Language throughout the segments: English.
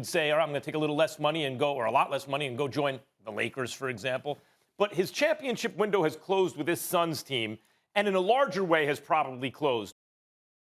say, all right, I'm going to take a little less money and go, or a lot less money and go join the Lakers, for example. But his championship window has closed with his Suns team, and in a larger way has probably closed.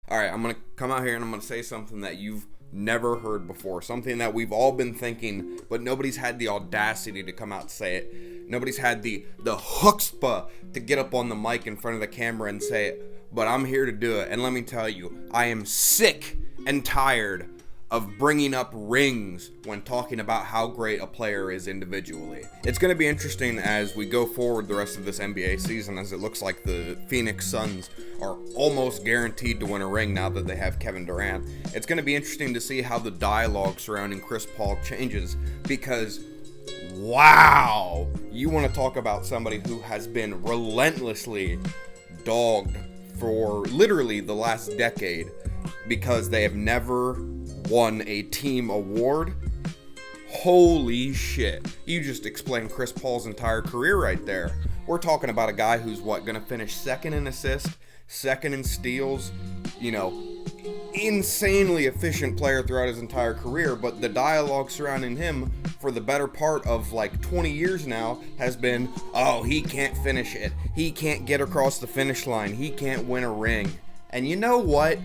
All right, I'm going to come out here and I'm going to say something that you've never heard before, something that we've all been thinking, but nobody's had the audacity to come out and say it. Nobody's had the chutzpah to get up on the mic in front of the camera and say it, but I'm here to do it. And let me tell you, I am sick and tired of bringing up rings when talking about how great a player is individually. It's going to be interesting as we go forward the rest of this NBA season, as it looks like the Phoenix Suns are almost guaranteed to win a ring now that they have Kevin Durant. It's going to be interesting to see how the dialogue surrounding Chris Paul changes, because wow, you want to talk about somebody who has been relentlessly dogged for literally the last decade because they have never won a team award. Holy shit. You just explained Chris Paul's entire career right there. We're talking about a guy who's gonna finish second in assists, second in steals, insanely efficient player throughout his entire career, but the dialogue surrounding him for the better part of 20 years now has been, oh, he can't finish it. He can't get across the finish line. He can't win a ring. And you know what?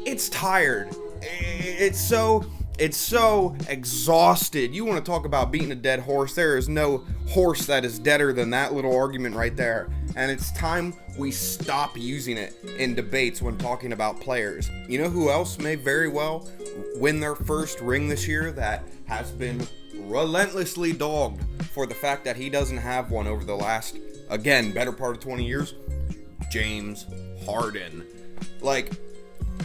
It's tired. It's so exhausted. You want to talk about beating a dead horse? There is no horse that is deader than that little argument right there. And it's time we stop using it in debates when talking about players. You know who else may very well win their first ring this year that has been relentlessly dogged for the fact that he doesn't have one over the last, again, better part of 20 years? James Harden.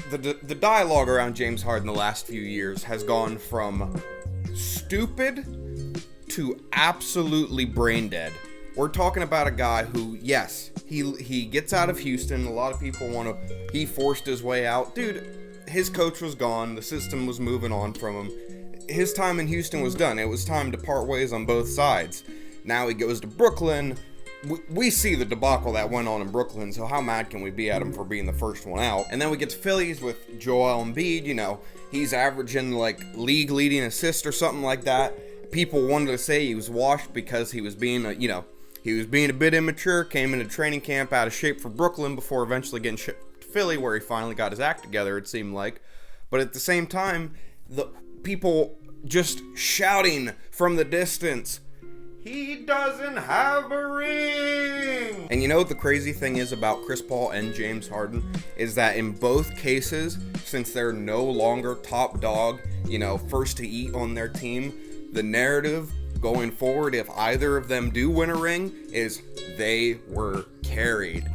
The dialogue around James Harden the last few years has gone from stupid to absolutely brain dead. We're talking about a guy who, yes, he gets out of Houston. A lot of people he forced his way out. Dude, his coach was gone. The system was moving on from him. His time in Houston was done. It was time to part ways on both sides. Now he goes to Brooklyn. We see the debacle that went on in Brooklyn, so how mad can we be at him for being the first one out? And then we get to Phillies with Joel Embiid. He's averaging league leading assist or something like that. People wanted to say he was washed because he was being a bit immature, came into training camp out of shape for Brooklyn before eventually getting shipped to Philly, where he finally got his act together, it seemed like. But at the same time, the people just shouting from the distance, he doesn't have a ring! And you know what the crazy thing is about Chris Paul and James Harden? Is that in both cases, since they're no longer top dog, first to eat on their team, the narrative going forward, if either of them do win a ring, is they were carried.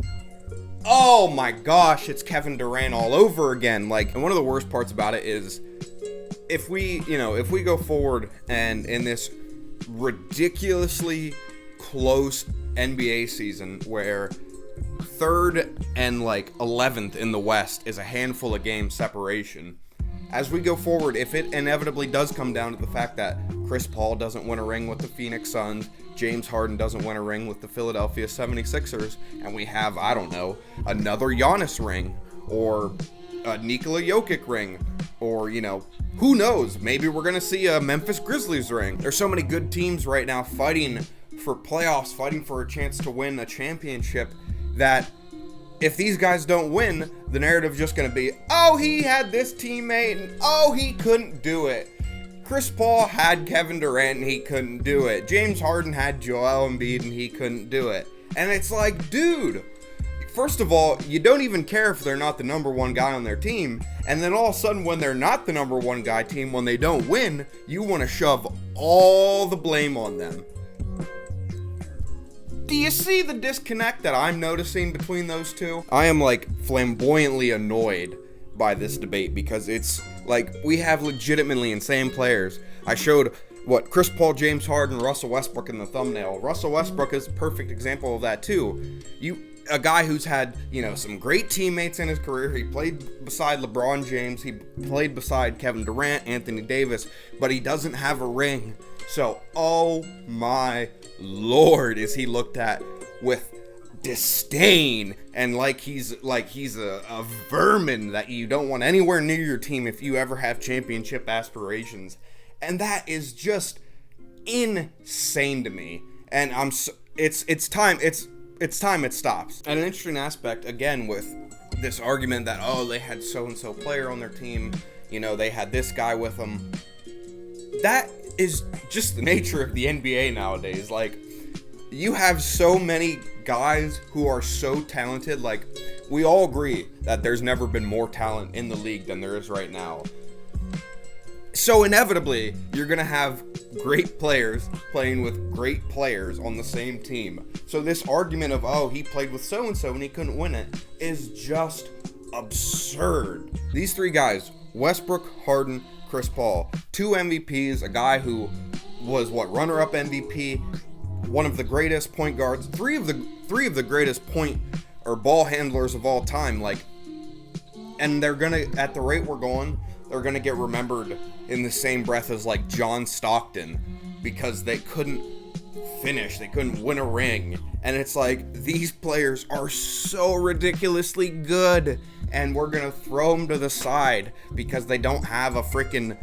Oh my gosh, it's Kevin Durant all over again. And one of the worst parts about it is, if we go forward and in this ridiculously close NBA season where 3rd and 11th in the West is a handful of games separation, as we go forward, if it inevitably does come down to the fact that Chris Paul doesn't win a ring with the Phoenix Suns, James Harden doesn't win a ring with the Philadelphia 76ers, and we have, another Giannis ring, or a Nikola Jokic ring, or, who knows, maybe we're going to see a Memphis Grizzlies ring. There's so many good teams right now fighting for playoffs, fighting for a chance to win a championship, that if these guys don't win, the narrative's just going to be, oh, he had this teammate, and oh, he couldn't do it. Chris Paul had Kevin Durant, and he couldn't do it. James Harden had Joel Embiid, and he couldn't do it. And it's dude, first of all, you don't even care if they're not the number one guy on their team, and then all of a sudden when they're not the number one guy team, when they don't win, you want to shove all the blame on them. Do you see the disconnect that I'm noticing between those two? I am flamboyantly annoyed by this debate, because it's we have legitimately insane players. I showed Chris Paul, James Harden, Russell Westbrook in the thumbnail. Russell Westbrook is a perfect example of that too. A guy who's had, some great teammates in his career. He played beside LeBron James. He played beside Kevin Durant, Anthony Davis, but he doesn't have a ring. So, oh my Lord, is he looked at with disdain and like he's a vermin that you don't want anywhere near your team if you ever have championship aspirations. And that is just insane to me. And it's time it stops. And an interesting aspect again with this argument that, oh, they had so and so player on their team, you know, they had this guy with them. That is just the nature of the NBA nowadays. Like, you have so many guys who are so talented. Like, we all agree that there's never been more talent in the league than there is right now. So inevitably, you're going to have great players playing with great players on the same team. So this argument of, oh, he played with so-and-so and he couldn't win it, is just absurd. These three guys, Westbrook, Harden, Chris Paul, 2 MVPs, a guy who was, runner-up MVP, one of the greatest point guards, three of the greatest point or ball handlers of all time. Like, and they're gonna, at the rate we're going, they're gonna get remembered in the same breath as like John Stockton, because they couldn't finish, they couldn't win a ring. And it's like, these players are so ridiculously good, and we're gonna throw them to the side because they don't have a freaking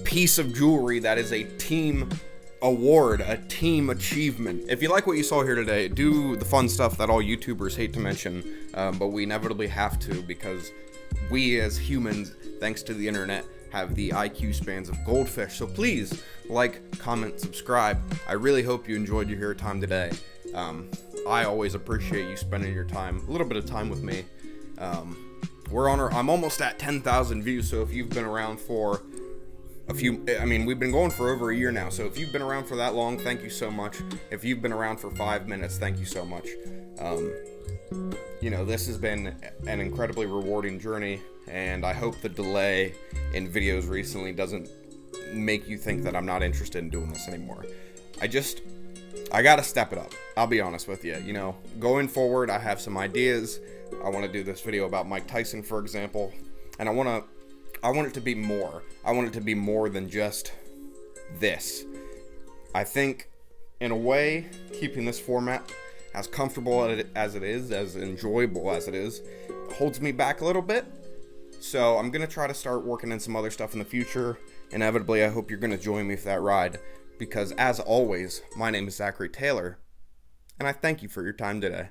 piece of jewelry that is a team award, a team achievement. If you like what you saw here today, do the fun stuff that all YouTubers hate to mention, but we inevitably have to, because we as humans, thanks to the internet, have the IQ spans of goldfish. So please like, comment, subscribe. I really hope you enjoyed your time today. I always appreciate you spending your time, a little bit of time with me. I'm almost at 10,000 views, so if you've been around for we've been going for over a year now, so if you've been around for that long, thank you so much. If you've been around for 5 minutes, thank you so much. This has been an incredibly rewarding journey, and I hope the delay in videos recently doesn't make you think that I'm not interested in doing this anymore. I gotta step it up. I'll be honest with you. Going forward, I have some ideas. I want to do this video about Mike Tyson, for example, and I want it to be more. I want it to be more than just this. I think, in a way, keeping this format as comfortable as it is, as enjoyable as it is, holds me back a little bit. So I'm going to try to start working on some other stuff in the future. Inevitably, I hope you're going to join me for that ride, because as always, my name is Zachary Taylor, and I thank you for your time today.